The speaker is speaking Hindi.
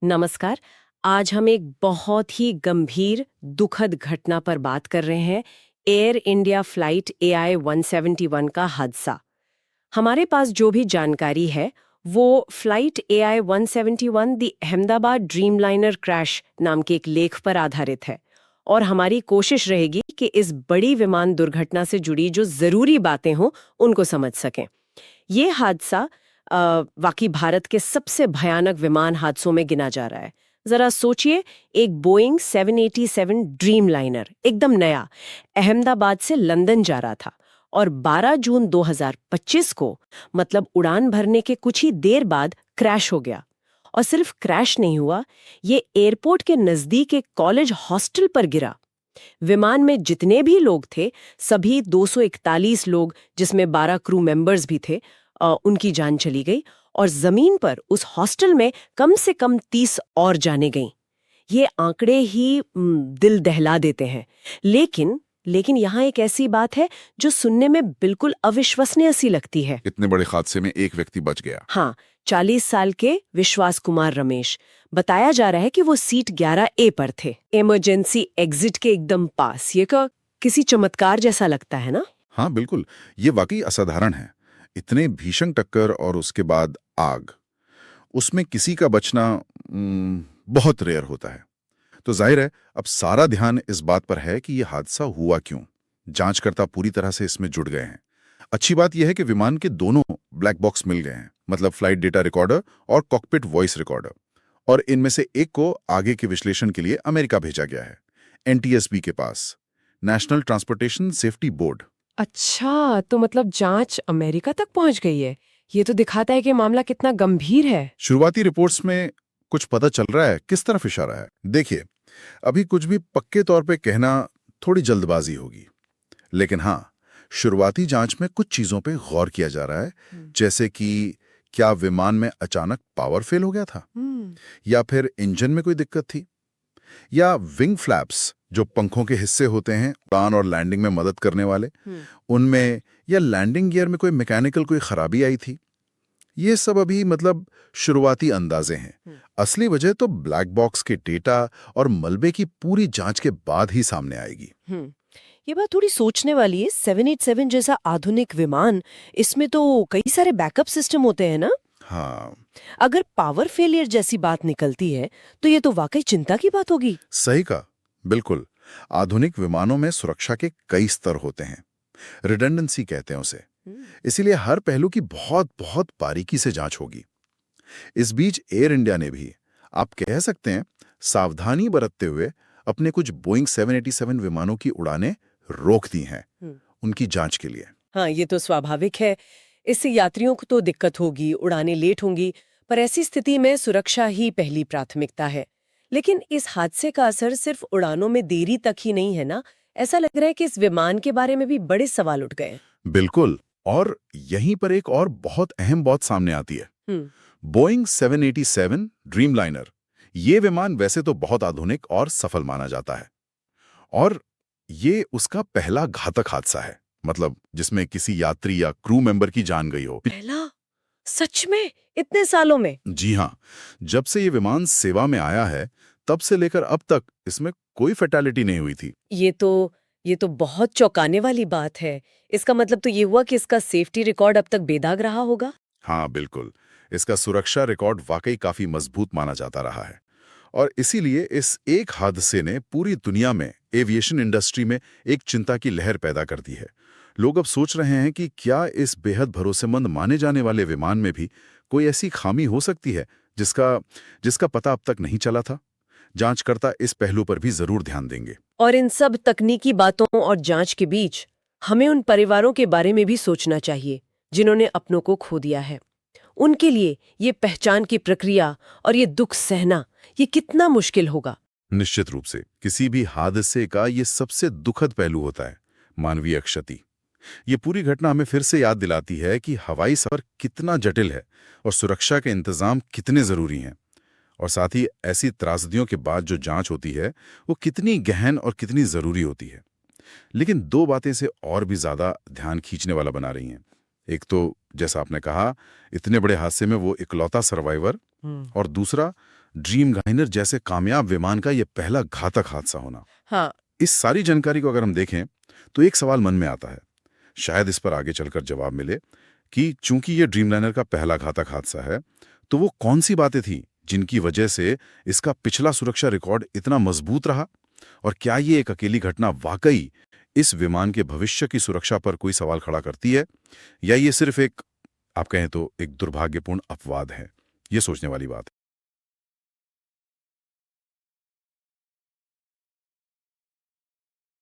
नमस्कार। आज हम एक बहुत ही गंभीर दुखद घटना पर बात कर रहे हैं। एयर इंडिया फ्लाइट AI 171 का हादसा। हमारे पास जो भी जानकारी है वो flight AI 171 the Ahmedabad Dreamliner crash नाम के एक लेख पर आधारित है। और हमारी कोशिश रहेगी कि इस बड़ी विमान दुर्घटना से जुड़ी जो जरूरी बातें हों उनको समझ सकें। ये हादसा वाकई भारत के सबसे भयानक विमान हादसों में गिना जा रहा है। जरा सोचिए, एक बोइंग 787 ड्रीम लाइनर एकदम नया अहमदाबाद से लंदन जा रहा था और 12 जून 2025 को मतलब उड़ान भरने के कुछ ही देर बाद क्रैश हो गया। और सिर्फ क्रैश नहीं हुआ, ये एयरपोर्ट के नजदीक एक कॉलेज हॉस्टल पर गिरा। विमान में जितने भी लोग थे सभी 241 लोग, जिसमें 12 क्रू मेंबर्स भी थे, उनकी जान चली गई और जमीन पर उस हॉस्टल में कम से कम 30 और जानें गईं। ये आंकड़े ही दिल दहला देते हैं। लेकिन यहाँ एक ऐसी बात है जो सुनने में बिल्कुल अविश्वसनीय सी लगती है। इतने बड़े हादसे में एक व्यक्ति बच गया। हाँ, 40 साल के विश्वास कुमार रमेश। बताया जा रहा है कि वो सीट 11A पर थे, इमरजेंसी एग्जिट के एकदम पास। ये किसी चमत्कार जैसा लगता है ना? हाँ बिल्कुल, ये वाकई असाधारण है। इतने भीषण टक्कर और उसके बाद आग, उसमें किसी का बचना बहुत रेयर होता है। तो जाहिर है अब सारा ध्यान इस बात पर है कि यह हादसा हुआ क्यों। जांचकर्ता पूरी तरह से इसमें जुट गए हैं। अच्छी बात यह है कि विमान के दोनों ब्लैक बॉक्स मिल गए हैं, मतलब फ्लाइट डेटा रिकॉर्डर और कॉकपिट वॉइस रिकॉर्डर। और इनमें से एक को आगे के विश्लेषण के लिए अमेरिका भेजा गया है, NTSB के पास, नेशनल ट्रांसपोर्टेशन सेफ्टी बोर्ड। अच्छा, तो मतलब जांच अमेरिका तक पहुंच गई है। ये तो दिखाता है कि मामला कितना गंभीर है। शुरुआती रिपोर्ट्स में कुछ पता चल रहा है, किस तरफ इशारा है। देखिए, अभी कुछ भी पक्के तौर पे कहना थोड़ी जल्दबाजी होगी, लेकिन हाँ, शुरुआती जांच में कुछ चीजों पे गौर किया जा रहा है। जैसे कि क्या विमान में अचानक पावर फेल हो गया था, या फिर इंजन में कोई दिक्कत थी, या विंग फ्लैप्स जो पंखों के हिस्से होते हैं उड़ान और लैंडिंग में मदद करने वाले, उनमें, या लैंडिंग गियर में कोई मैकेनिकल कोई खराबी आई थी। ये सब अभी मतलब शुरुआती अंदाजे हैं। असली वजह तो ब्लैक बॉक्स के डेटा और मलबे की पूरी जांच के बाद ही सामने आएगी। ये बात थोड़ी सोचने वाली है। 787 जैसा आधुनिक विमान, इसमें तो कई सारे बैकअप सिस्टम होते हैं ना? हाँ, अगर पावर फेलियर जैसी बात निकलती है तो ये तो वाकई चिंता की बात होगी। सही कहा, बिल्कुल। आधुनिक विमानों में सुरक्षा के कई स्तर होते हैं, रिडंडेंसी कहते हैं उसे। इसीलिए हर पहलू की बहुत बहुत बारीकी से जांच होगी। इस बीच एयर इंडिया ने भी, आप कह सकते हैं, सावधानी बरतते हुए अपने कुछ बोइंग 787 विमानों की उड़ानें रोक दी हैं, उनकी जांच के लिए। हाँ, ये तो स्वाभाविक है। इससे यात्रियों को तो दिक्कत होगी, उड़ानें लेट होंगी, पर ऐसी स्थिति में सुरक्षा ही पहली प्राथमिकता है। लेकिन इस हादसे का असर सिर्फ उड़ानों में देरी तक ही नहीं है ना? ऐसा लग रहा है कि इस विमान के बारे में भी बड़े सवाल उठ गए। बिल्कुल, और यहीं पर एक और बहुत अहम बात सामने आती है। बोइंग 787 ड्रीमलाइनर, ये विमान वैसे तो बहुत आधुनिक और सफल माना जाता है, और ये उसका पहला घातक हादसा है, मतलब जिसमें किसी यात्री या क्रू मेंबर की जान गई हो। पहला? सच में? इतने सालों में? जी हाँ, जब से ये विमान सेवा में आया है तब से लेकर अब तक इसमें कोई फैटेलिटी नहीं हुई थी। ये तो बहुत चौंकाने वाली बात है। इसका मतलब तो ये हुआ कि इसका सेफ्टी रिकॉर्ड अब तक बेदाग रहा होगा। हाँ बिल्कुल, इसका सुरक्षा रिकॉर्ड वाकई काफी मजबूत माना जाता रहा है, और इसीलिए इस एक हादसे ने पूरी दुनिया में एविएशन इंडस्ट्री में एक चिंता की लहर पैदा कर दी है। लोग अब सोच रहे हैं कि क्या इस बेहद भरोसेमंद माने जाने वाले विमान में भी कोई ऐसी खामी हो सकती है जिसका जिसका पता अब तक नहीं चला था। जांचकर्ता इस पहलू पर भी जरूर ध्यान देंगे। और इन सब तकनीकी बातों और जांच के बीच हमें उन परिवारों के बारे में भी सोचना चाहिए जिन्होंने अपनों को खो दिया है। उनके लिए ये पहचान की प्रक्रिया और ये दुख सहना, ये कितना मुश्किल होगा। निश्चित रूप से किसी भी हादसे का ये सबसे दुखद पहलू होता है, मानवीय क्षति। ये पूरी घटना हमें फिर से याद दिलाती है कि हवाई सफर कितना जटिल है और सुरक्षा के इंतजाम कितने जरूरी हैं, और साथ ही ऐसी त्रासदियों के बाद जो जांच होती है वो कितनी गहन और कितनी जरूरी होती है। लेकिन दो बातें से और भी ज्यादा ध्यान खींचने वाला बना रही हैं। एक तो जैसा आपने कहा, इतने बड़े हादसे में वो इकलौता सर्वाइवर, और दूसरा ड्रीमलाइनर जैसे कामयाब विमान का यह पहला घातक हादसा होना। हाँ। इस सारी जानकारी को अगर हम देखें तो एक सवाल मन में आता है, शायद इस पर आगे चलकर जवाब मिले कि चूंकि ये ड्रीमलाइनर का पहला घातक हादसा है, तो वो कौन सी बातें थी जिनकी वजह से इसका पिछला सुरक्षा रिकॉर्ड इतना मजबूत रहा, और क्या ये एक अकेली घटना वाकई इस विमान के भविष्य की सुरक्षा पर कोई सवाल खड़ा करती है, या ये सिर्फ एक, आप कहें तो एक दुर्भाग्यपूर्ण अपवाद है। ये सोचने वाली बात है।